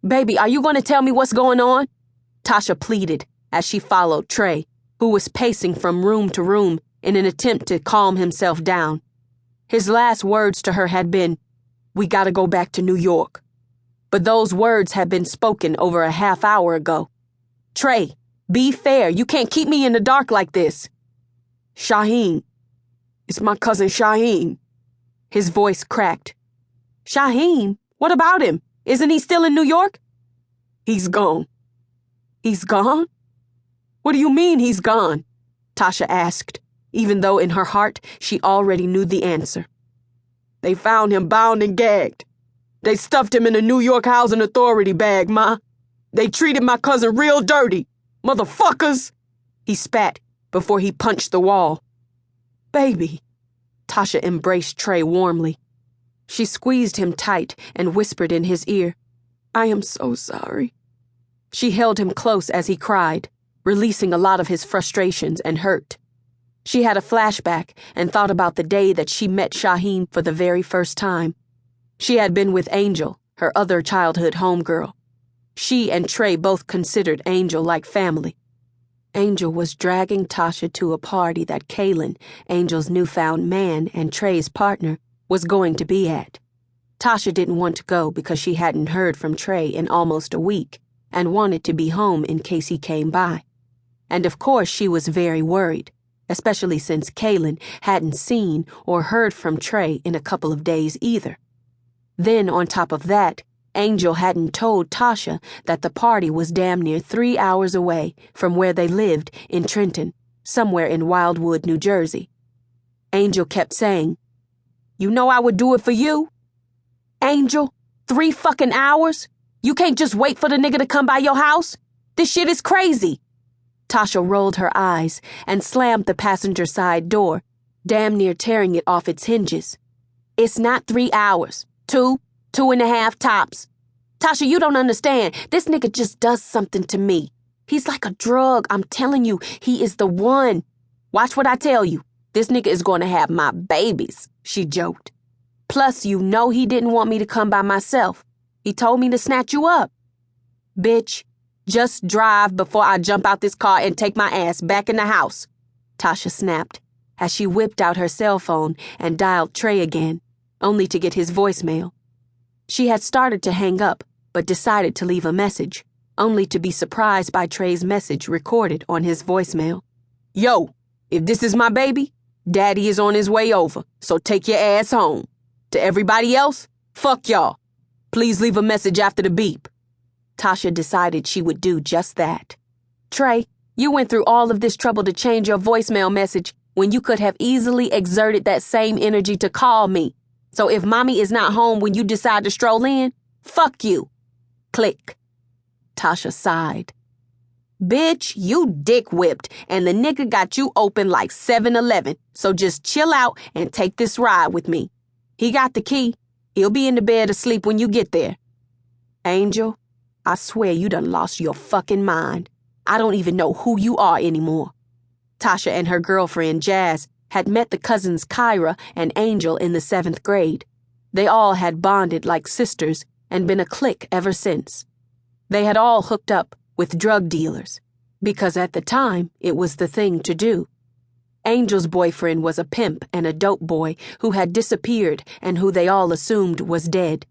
Baby, are you going to tell me what's going on? Tasha pleaded as she followed Trae, who was pacing from room to room in an attempt to calm himself down. His last words to her had been, "We gotta go back to New York." But those words had been spoken over a half hour ago. "Trae, be fair. You can't keep me in the dark like this." "Shaheen. It's my cousin Shaheen." His voice cracked. "Shaheen? What about him? Isn't he still in New York?" "He's gone." "He's gone? What do you mean he's gone?" Tasha asked, even though in her heart she already knew the answer. "They found him bound and gagged. They stuffed him in a New York Housing Authority bag, Ma. They treated my cousin real dirty. Motherfuckers!" He spat before he punched the wall. "Baby." Tasha embraced Trae warmly. She squeezed him tight and whispered in his ear, "I am so sorry." She held him close as he cried, releasing a lot of his frustrations and hurt. She had a flashback and thought about the day that she met Shaheen for the very first time. She had been with Angel, her other childhood homegirl. She and Trae both considered Angel like family. Angel was dragging Tasha to a party that Kaylin, Angel's newfound man and Trae's partner, was going to be at. Tasha didn't want to go because she hadn't heard from Trae in almost a week and wanted to be home in case he came by. And of course she was very worried, especially since Kaylin hadn't seen or heard from Trae in a couple of days either. Then on top of that, Angel hadn't told Tasha that the party was damn near 3 hours away from where they lived in Trenton, somewhere in Wildwood, New Jersey. Angel kept saying, "You know I would do it for you." "Angel, 3 fucking hours? You can't just wait for the nigga to come by your house? This shit is crazy." Tasha rolled her eyes and slammed the passenger side door, damn near tearing it off its hinges. "It's not 3 hours. 2.5 tops. Tasha, you don't understand. This nigga just does something to me. He's like a drug. I'm telling you, he is the one. Watch what I tell you. This nigga is going to have my babies," she joked. "Plus, you know he didn't want me to come by myself. He told me to snatch you up." "Bitch, just drive before I jump out this car and take my ass back in the house," Tasha snapped as she whipped out her cell phone and dialed Trae again, only to get his voicemail. She had started to hang up, but decided to leave a message, only to be surprised by Trae's message recorded on his voicemail. "Yo, if this is my baby, Daddy is on his way over, so take your ass home. To everybody else, fuck y'all. Please leave a message after the beep." Tasha decided she would do just that. "Trae, you went through all of this trouble to change your voicemail message when you could have easily exerted that same energy to call me. So if mommy is not home when you decide to stroll in, fuck you." Click. Tasha sighed. "Bitch, you dick whipped, and the nigga got you open like 7-Eleven, so just chill out and take this ride with me. He got the key. He'll be in the bed asleep when you get there." "Angel, I swear you done lost your fucking mind. I don't even know who you are anymore." Tasha and her girlfriend, Jazz, had met the cousins Kyra and Angel in the 7th grade. They all had bonded like sisters and been a clique ever since. They had all hooked up with drug dealers, because at the time it was the thing to do. Angel's boyfriend was a pimp and a dope boy who had disappeared and who they all assumed was dead.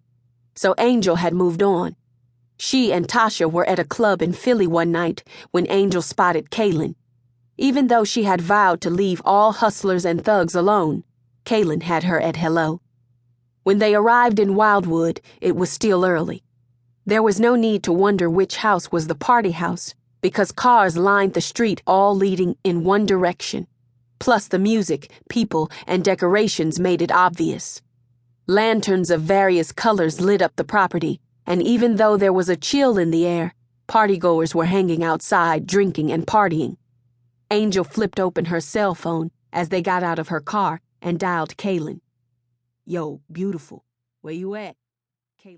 So Angel had moved on. She and Tasha were at a club in Philly one night when Angel spotted Kaylin. Even though she had vowed to leave all hustlers and thugs alone, Kaylin had her at hello. When they arrived in Wildwood, it was still early. There was no need to wonder which house was the party house, because cars lined the street all leading in one direction. Plus the music, people, and decorations made it obvious. Lanterns of various colors lit up the property, and even though there was a chill in the air, partygoers were hanging outside, drinking and partying. Angel flipped open her cell phone as they got out of her car and dialed Kaylin. "Yo, beautiful, where you at?"